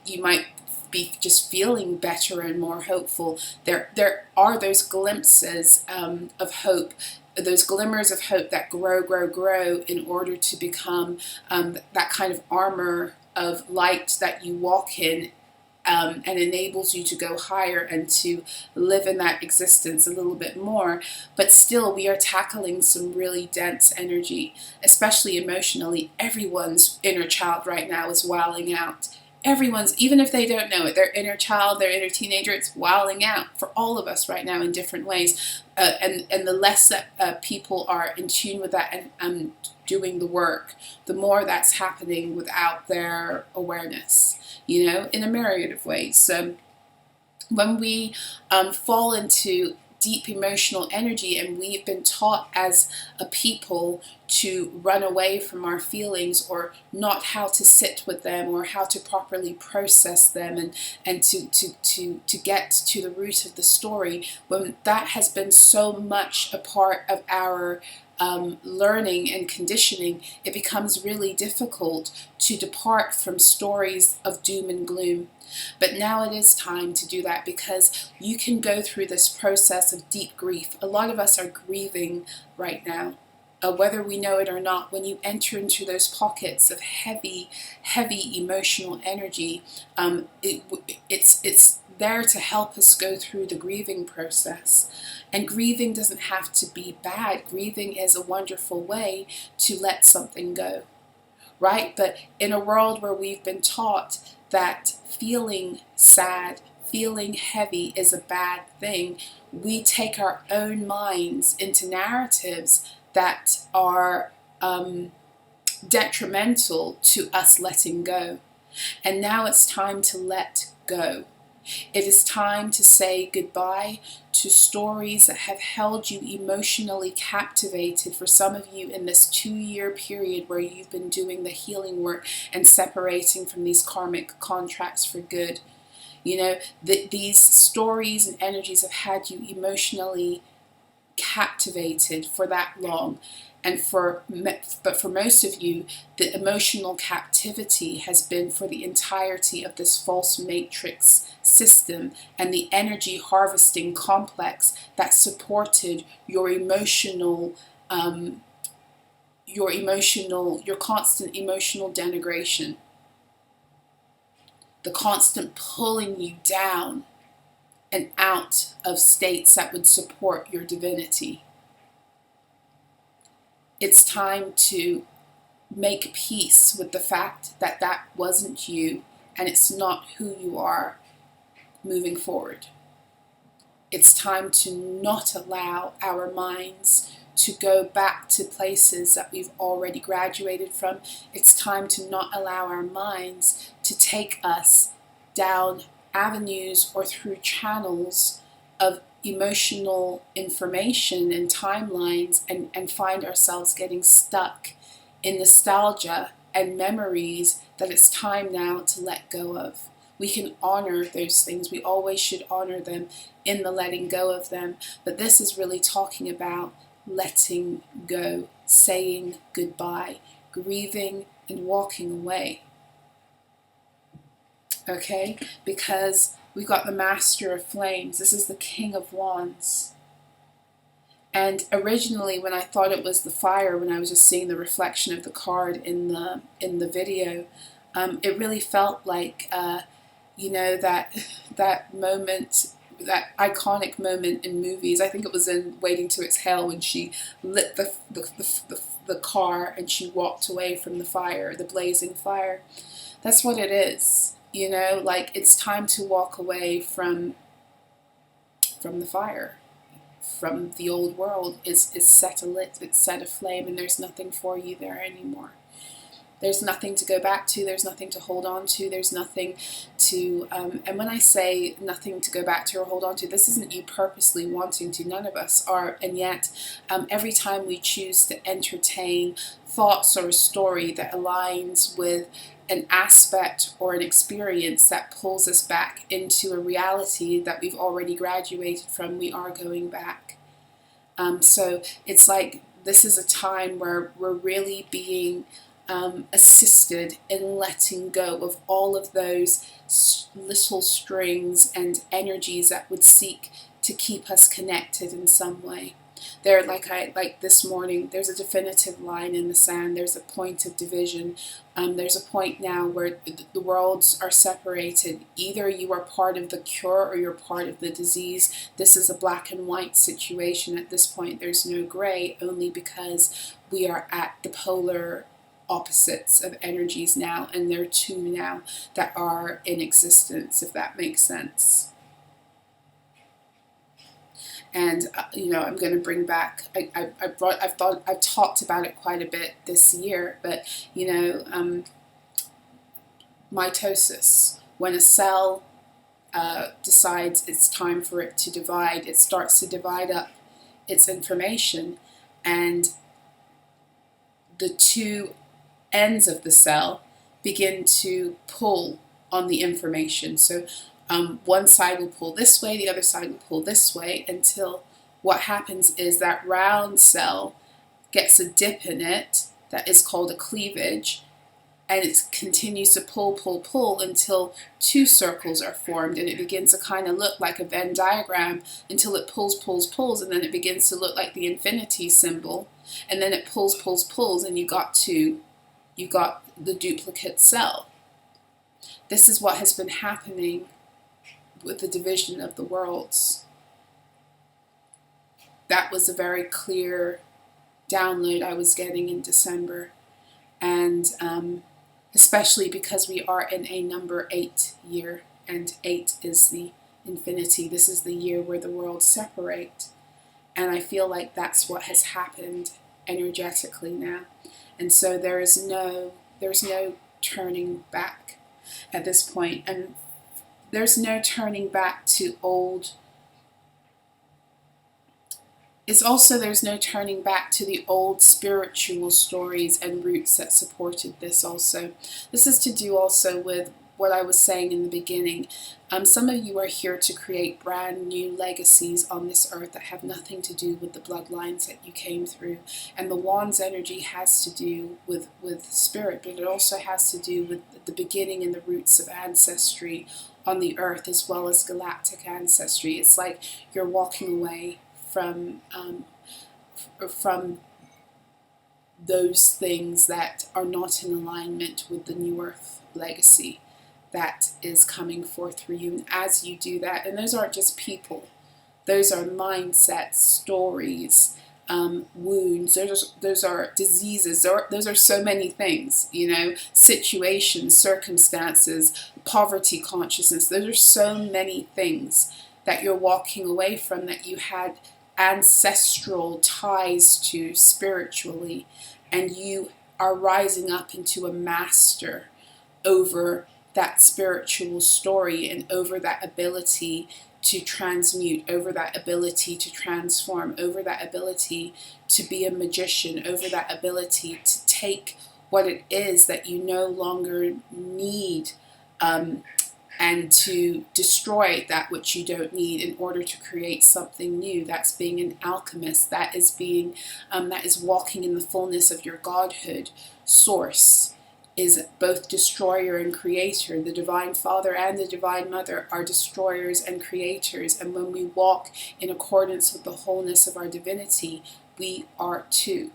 You might be just feeling better and more hopeful. There are those glimpses of hope, those glimmers of hope that grow in order to become that kind of armor of light that you walk in, and enables you to go higher and to live in that existence a little bit more. But still, we are tackling some really dense energy, especially emotionally. Everyone's inner child right now is wilding out. Everyone's, even if they don't know it, their inner child, their inner teenager, it's wilding out for all of us right now in different ways. And the less that people are in tune with that and doing the work, the more that's happening without their awareness, in a myriad of ways. So when we fall into deep emotional energy, and we've been taught as a people to run away from our feelings, or not how to sit with them, or how to properly process them, and to get to the root of the story, when that has been so much a part of our learning and conditioning, it becomes really difficult to depart from stories of doom and gloom. But now it is time to do that, because you can go through this process of deep grief. A lot of us are grieving right now, whether we know it or not. When you enter into those pockets of heavy emotional energy, it's there to help us go through the grieving process. And grieving doesn't have to be bad. Grieving is a wonderful way to let something go, right? But in a world where we've been taught that feeling sad, feeling heavy is a bad thing, we take our own minds into narratives that are detrimental to us letting go. And now it's time to let go. It is time to say goodbye to stories that have held you emotionally captivated for some of you in this 2-year period where you've been doing the healing work and separating from these karmic contracts for good. These stories and energies have had you emotionally captivated for that long. But for most of you, the emotional captivity has been for the entirety of this false matrix system and the energy harvesting complex that supported your constant emotional denigration, the constant pulling you down and out of states that would support your divinity. It's time to make peace with the fact that that wasn't you, and it's not who you are moving forward. It's time to not allow our minds to go back to places that we've already graduated from. It's time to not allow our minds to take us down avenues or through channels of emotional information and timelines, and find ourselves getting stuck in nostalgia and memories that it's time now to let go of. We can honor those things. We always should honor them in the letting go of them. But this is really talking about letting go, saying goodbye, grieving and walking away. Okay? Because we got the Master of Flames. This is the King of Wands. And originally, when I thought it was the fire, when I was just seeing the reflection of the card in the video, it really felt like, you know, that moment, that iconic moment in movies. I think it was in Waiting to Exhale, when she lit the car and she walked away from the fire, the blazing fire. That's what it is. You know, like, it's time to walk away from the fire, from the old world. Is set alit, it's set aflame, and there's nothing for you there anymore. There's nothing to go back to, there's nothing to hold on to, there's nothing to, and when I say nothing to go back to or hold on to, this isn't you purposely wanting to, none of us are, and yet every time we choose to entertain thoughts or a story that aligns with an aspect or an experience that pulls us back into a reality that we've already graduated from, we are going back. So it's like this is a time where we're really being assisted in letting go of all of those little strings and energies that would seek to keep us connected in some way. There, like this morning, there's a definitive line in the sand. There's a point of division. There's a point now where the worlds are separated. Either you are part of the cure or you're part of the disease. This is a black and white situation. At this point, there's no gray, only because we are at the polar opposites of energies now, and there are two now that are in existence, if that makes sense. And you know, I'm going to bring back. I've talked about it quite a bit this year, but you know, mitosis. When a cell decides it's time for it to divide, it starts to divide up its information, and the two ends of the cell begin to pull on the information. So one side will pull this way, the other side will pull this way, until what happens is that round cell gets a dip in it that is called a cleavage, and it continues to pull until two circles are formed, and it begins to kind of look like a Venn diagram until it pulls, and then it begins to look like the infinity symbol, and then it pulls, and you got the duplicate cell. This is what has been happening with the division of the worlds. That was a very clear download I was getting in December, and especially because we are in a number 8 year, and 8 is the infinity. This is the year where the worlds separate, and I feel like that's what has happened energetically now. And so there's no turning back at this point, and there's no turning back to old. There's no turning back to the old spiritual stories and roots that supported this also. This is to do also with what I was saying in the beginning. Some of you are here to create brand new legacies on this earth that have nothing to do with the bloodlines that you came through. And the Wands energy has to do with spirit, but it also has to do with the beginning and the roots of ancestry on the earth, as well as galactic ancestry. It's like you're walking away from those things that are not in alignment with the new earth legacy that is coming forth for you. And as you do that, and those aren't just people, those are mindsets, stories, wounds, those are diseases, those are so many things, you know, situations, circumstances, poverty consciousness. Those are so many things that you're walking away from, that you had ancestral ties to spiritually, and you are rising up into a master over that spiritual story and over that ability to transmute, over that ability to transform, over that ability to be a magician, over that ability to take what it is that you no longer need, and to destroy that which you don't need in order to create something new. That's being an alchemist. That is being, that is walking in the fullness of your godhood. Source is both destroyer and creator. The Divine Father and the Divine Mother are destroyers and creators. And when we walk in accordance with the wholeness of our divinity, we are too.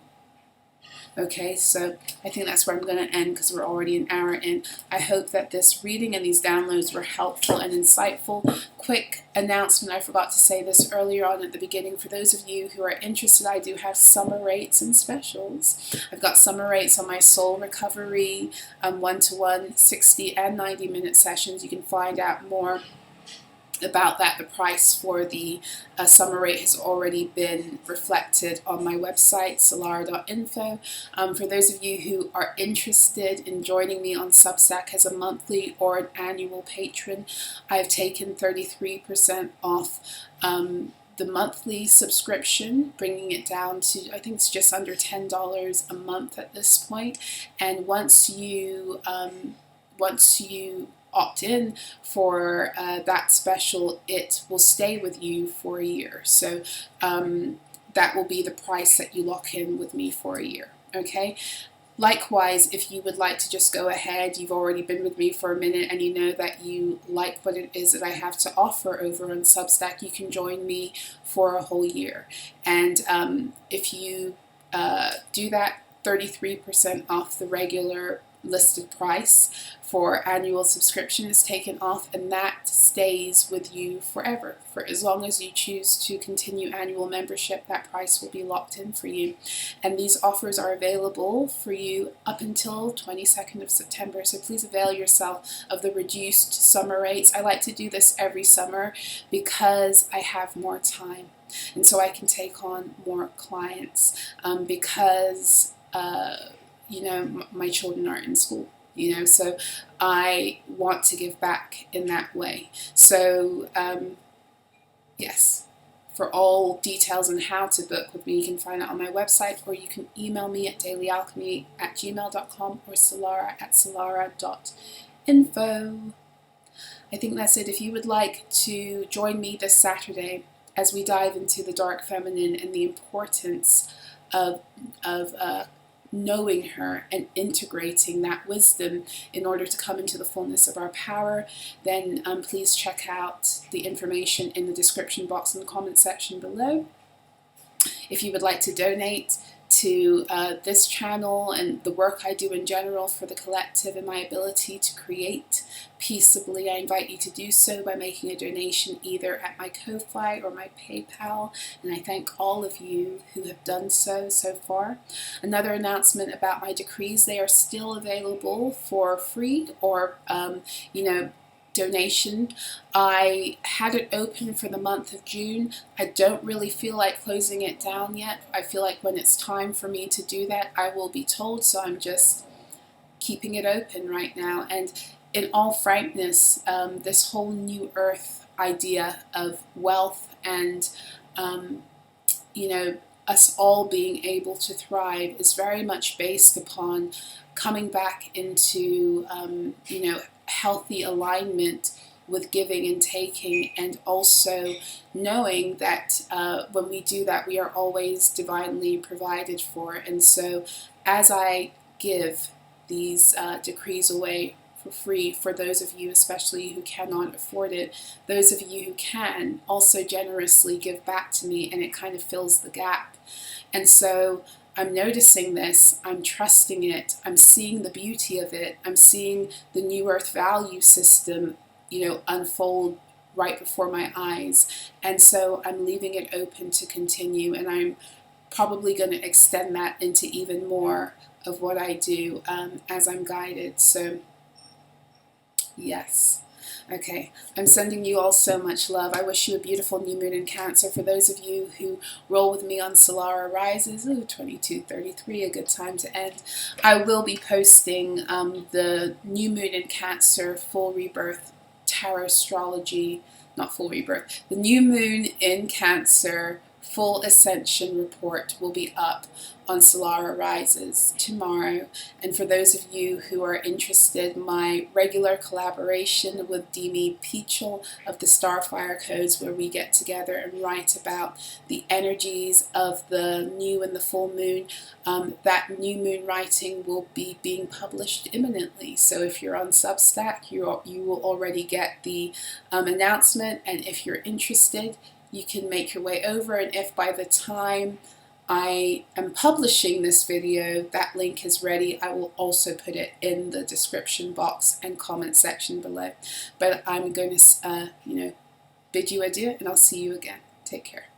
Okay, so I think that's where I'm going to end because we're already an hour in. I hope that this reading and these downloads were helpful and insightful. Quick announcement, I forgot to say this earlier on at the beginning. For those of you who are interested, I do have summer rates and specials. I've got summer rates on my soul recovery, one-to-one, 60 and 90-minute sessions. You can find out more about that. The price for the summer rate has already been reflected on my website, solara.info. For those of you who are interested in joining me on Substack as a monthly or an annual patron, I've taken 33% off the monthly subscription, bringing it down to, I think it's just under $10 a month at this point. And once you opt in for that special, it will stay with you for a year. So that will be the price that you lock in with me for a year. Okay. Likewise, if you would like to just go ahead, you've already been with me for a minute and you know that you like what it is that I have to offer over on Substack, you can join me for a whole year. And if you do that, 33% off the regular listed price for annual subscription is taken off, and that stays with you forever. For as long as you choose to continue annual membership, that price will be locked in for you. And these offers are available for you up until 22nd of September, so please avail yourself of the reduced summer rates. I like to do this every summer because I have more time, and so I can take on more clients, because you know, my children aren't in school, you know, so I want to give back in that way. So, yes, for all details on how to book with me, you can find it on my website, or you can email me at dailyalchemy@gmail.com or solara@solara.info. I think that's it. If you would like to join me this Saturday as we dive into the dark feminine and the importance of knowing her and integrating that wisdom in order to come into the fullness of our power, then please check out the information in the description box in the comment section below. If you would like to donate to this channel and the work I do in general for the collective and my ability to create peaceably, I invite you to do so by making a donation either at my Ko-Fi or my PayPal, and I thank all of you who have done so far. Another announcement about my decrees: they are still available for free or you know, donation. I had it open for the month of June. I don't really feel like closing it down yet. I feel like when it's time for me to do that, I will be told, so I'm just keeping it open right now. And in all frankness, this whole new earth idea of wealth and you know, us all being able to thrive is very much based upon coming back into you know, healthy alignment with giving and taking, and also knowing that when we do that, we are always divinely provided for. And so as I give these decrees away for free, for those of you especially who cannot afford it, those of you who can also generously give back to me, and it kind of fills the gap. And so I'm noticing this, I'm trusting it, I'm seeing the beauty of it, I'm seeing the new earth value system, you know, unfold right before my eyes. And so I'm leaving it open to continue, and I'm probably going to extend that into even more of what I do as I'm guided. So yes. Okay, I'm sending you all so much love. I wish you a beautiful new moon in Cancer. For those of you who roll with me on Solar Rises, 22:33, a good time to end. I will be posting the new moon in Cancer full rebirth tarot astrology, not full rebirth, the new moon in Cancer full ascension report will be up on Solar Rises tomorrow. And for those of you who are interested, my regular collaboration with Demi Peachel of the Starfire Codes, where we get together and write about the energies of the new and the full moon, that new moon writing will be being published imminently. So if you're on Substack, you will already get the announcement, and if you're interested, you can make your way over, and if by the time I am publishing this video that link is ready, I will also put it in the description box and comment section below. But I'm going to bid you adieu, and I'll see you again. Take care.